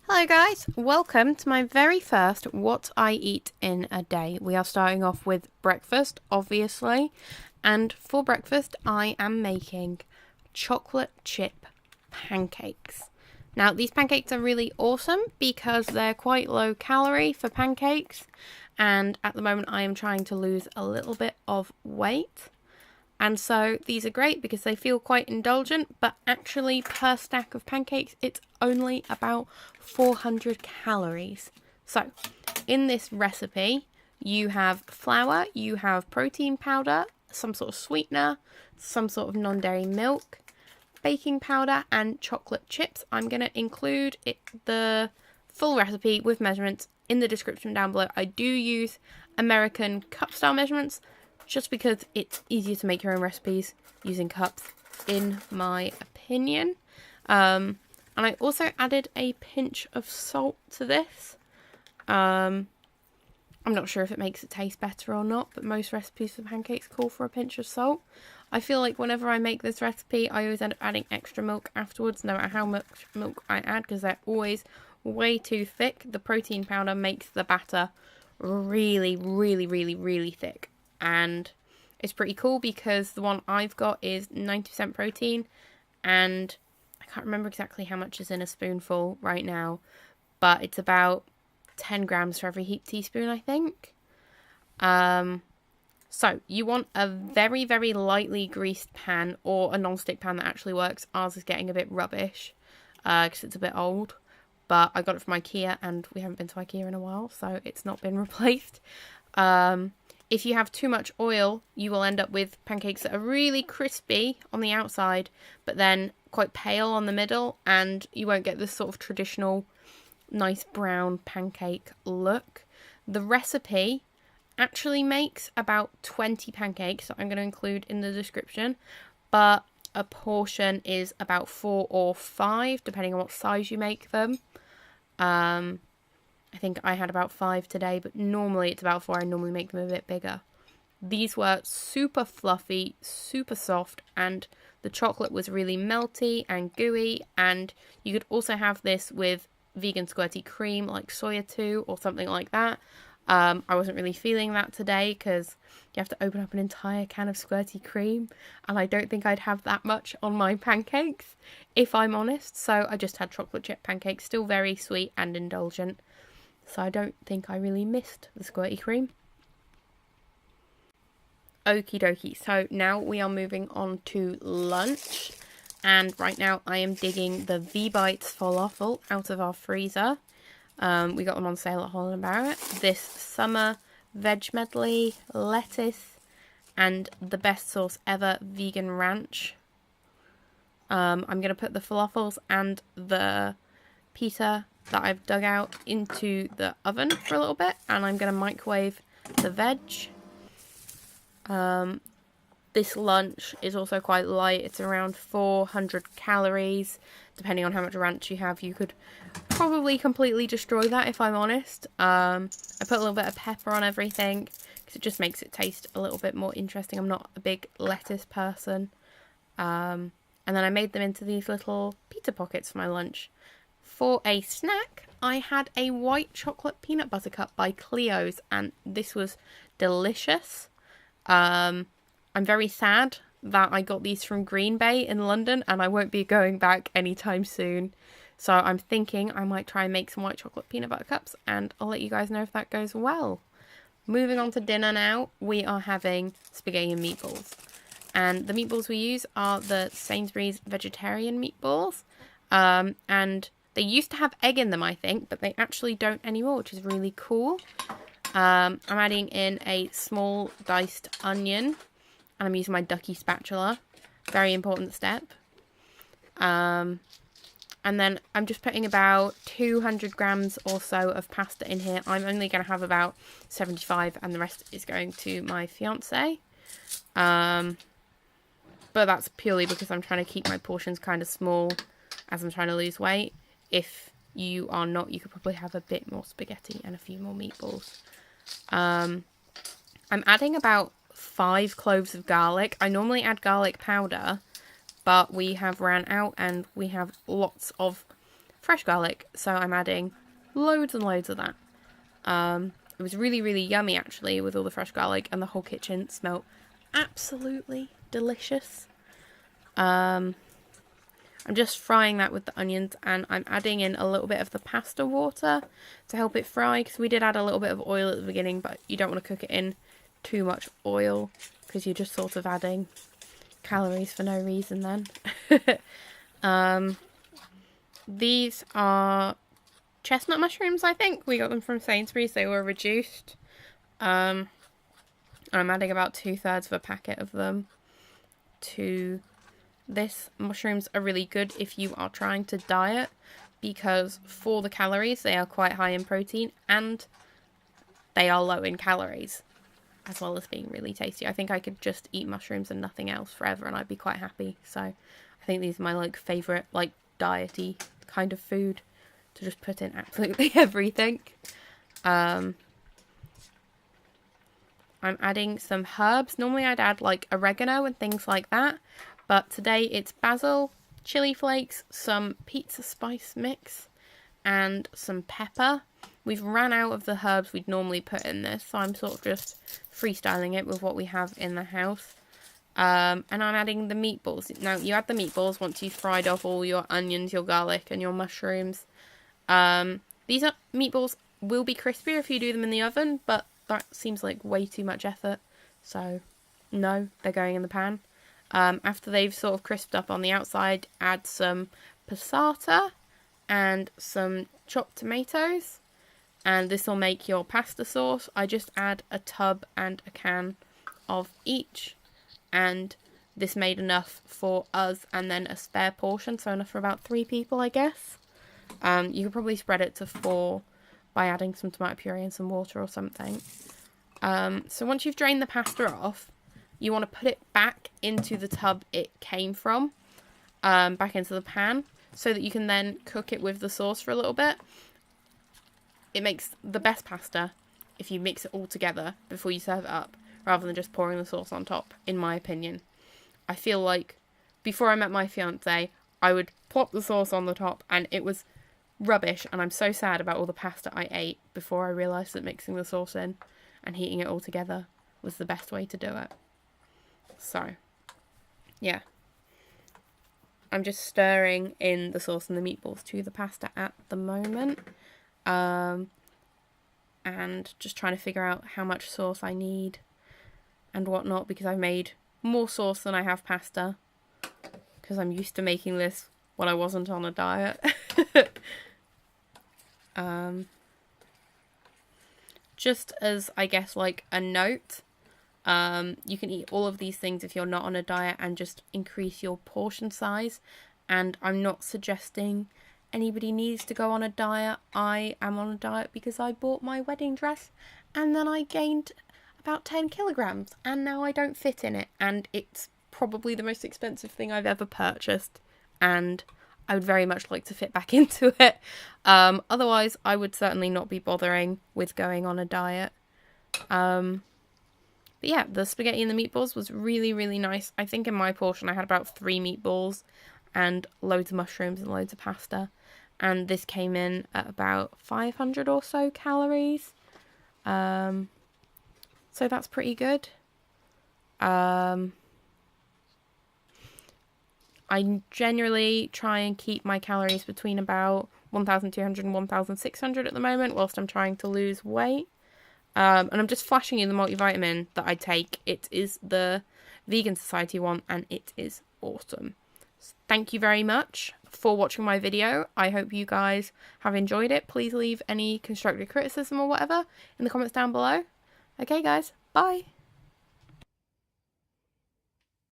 Hello guys, welcome to my very first what I eat in a day. We are starting off with breakfast, obviously, and for breakfast I am making chocolate chip pancakes. Now these pancakes are really awesome because they're quite low calorie for pancakes, and at the moment I am trying to lose a little bit of weight. And so these are great because they feel quite indulgent, but actually per stack of pancakes, it's only about 400 calories. So in this recipe, you have flour, you have protein powder, some sort of sweetener, some sort of non-dairy milk, baking powder, and chocolate chips. I'm going to include the full recipe with measurements in the description down below. I do use American cup style measurements, just because it's easier to make your own recipes using cups, in my opinion. And I also added a pinch of salt to this. I'm not sure if it makes it taste better or not, but most recipes for pancakes call for a pinch of salt. I feel like whenever I make this recipe, I always end up adding extra milk afterwards, no matter how much milk I add, because they're always way too thick. The protein powder makes the batter really, really, really, really thick. And it's pretty cool because the one I've got is 90% protein, and I can't remember exactly how much is in a spoonful right now, but it's about 10 grams for every heaped teaspoon, I think. So you want a very, very lightly greased pan, or a non-stick pan that actually works. Ours is getting a bit rubbish because it's a bit old, but I got it from IKEA and we haven't been to IKEA in a while, so it's not been replaced. If you have too much oil, you will end up with pancakes that are really crispy on the outside, but then quite pale on the middle, and you won't get this sort of traditional nice brown pancake look. The recipe actually makes about 20 pancakes that I'm going to include in the description, but a portion is about 4 or 5, depending on what size you make them. I think I had about 5 today, but normally it's about 4. I normally make them a bit bigger. These were super fluffy, super soft, and the chocolate was really melty and gooey. And you could also have this with vegan squirty cream like Soya 2 or something like that. I wasn't really feeling that today because you have to open up an entire can of squirty cream, and I don't think I'd have that much on my pancakes, if I'm honest. So I just had chocolate chip pancakes, still very sweet and indulgent. So I don't think I really missed the squirty cream. Okie dokie, so now we are moving on to lunch. And right now I am digging the V-Bites falafel out of our freezer. We got them on sale at Holland & Barrett. This summer veg medley, lettuce, and the best sauce ever, vegan ranch. I'm going to put the falafels and the pita that I've dug out into the oven for a little bit, and I'm going to microwave the veg. This lunch is also quite light. It's around 400 calories. Depending on how much ranch you have, you could probably completely destroy that, if I'm honest. I put a little bit of pepper on everything because it just makes it taste a little bit more interesting. I'm not a big lettuce person. And then I made them into these little pita pockets for my lunch. For a snack, I had a white chocolate peanut butter cup by Cleo's, and this was delicious. I'm very sad that I got these from Green Bay in London, and I won't be going back anytime soon. So I'm thinking I might try and make some white chocolate peanut butter cups, and I'll let you guys know if that goes well. Moving on to dinner now, we are having spaghetti and meatballs. And the meatballs we use are the Sainsbury's vegetarian meatballs. And they used to have egg in them, I think, but they actually don't anymore, which is really cool. I'm adding in a small diced onion, and I'm using my ducky spatula. Very important step. And then I'm just putting about 200 grams or so of pasta in here. I'm only going to have about 75, and the rest is going to my fiance. But that's purely because I'm trying to keep my portions kind of small as I'm trying to lose weight. If you are not, you could probably have a bit more spaghetti and a few more meatballs. I'm adding about 5 cloves of garlic. I normally add garlic powder, but we have ran out and we have lots of fresh garlic, so I'm adding loads and loads of that. It was really, really yummy actually with all the fresh garlic, and the whole kitchen smelled absolutely delicious. I'm just frying that with the onions, and I'm adding in a little bit of the pasta water to help it fry, because we did add a little bit of oil at the beginning, but you don't want to cook it in too much oil because you're just sort of adding calories for no reason then. These are chestnut mushrooms, I think. We got them from Sainsbury's. They were reduced. I'm adding about 2/3 of a packet of them to this. Mushrooms are really good if you are trying to diet, because for the calories, they are quite high in protein and they are low in calories, as well as being really tasty. I think I could just eat mushrooms and nothing else forever and I'd be quite happy. So I think these are my favourite diety kind of food to just put in absolutely everything. I'm adding some herbs. Normally I'd add oregano and things like that, but today it's basil, chili flakes, some pizza spice mix, and some pepper. We've ran out of the herbs we'd normally put in this, so I'm sort of just freestyling it with what we have in the house. And I'm adding the meatballs. Now, you add the meatballs once you've fried off all your onions, your garlic, and your mushrooms. These meatballs will be crispier if you do them in the oven, but that seems like way too much effort. So, no, they're going in the pan. After they've sort of crisped up on the outside, add some passata and some chopped tomatoes. And this will make your pasta sauce. I just add a tub and a can of each. And this made enough for us and then a spare portion, so enough for about 3 people, I guess. You could probably spread it to 4 by adding some tomato puree and some water or something. So once you've drained the pasta off, you want to put it back into the tub it came from, back into the pan, so that you can then cook it with the sauce for a little bit. It makes the best pasta if you mix it all together before you serve it up, rather than just pouring the sauce on top, in my opinion. I feel like before I met my fiance, I would plop the sauce on the top and it was rubbish, and I'm so sad about all the pasta I ate before I realised that mixing the sauce in and heating it all together was the best way to do it. So, yeah. I'm just stirring in the sauce and the meatballs to the pasta at the moment. And just trying to figure out how much sauce I need and whatnot, because I've made more sauce than I have pasta, because I'm used to making this when I wasn't on a diet. Just as, I guess, a note, you can eat all of these things if you're not on a diet and just increase your portion size. And I'm not suggesting anybody needs to go on a diet. I am on a diet because I bought my wedding dress and then I gained about 10 kilograms and now I don't fit in it, and it's probably the most expensive thing I've ever purchased, and I would very much like to fit back into it. Otherwise I would certainly not be bothering with going on a diet. But yeah, the spaghetti and the meatballs was really, really nice. I think in my portion I had about 3 meatballs and loads of mushrooms and loads of pasta. And this came in at about 500 or so calories. So that's pretty good. I generally try and keep my calories between about 1,200 and 1,600 at the moment, whilst I'm trying to lose weight. And I'm just flashing you the multivitamin that I take. It is the Vegan Society one, and it is awesome. Thank you very much for watching my video. I hope you guys have enjoyed it. Please leave any constructive criticism or whatever in the comments down below. Okay guys, bye.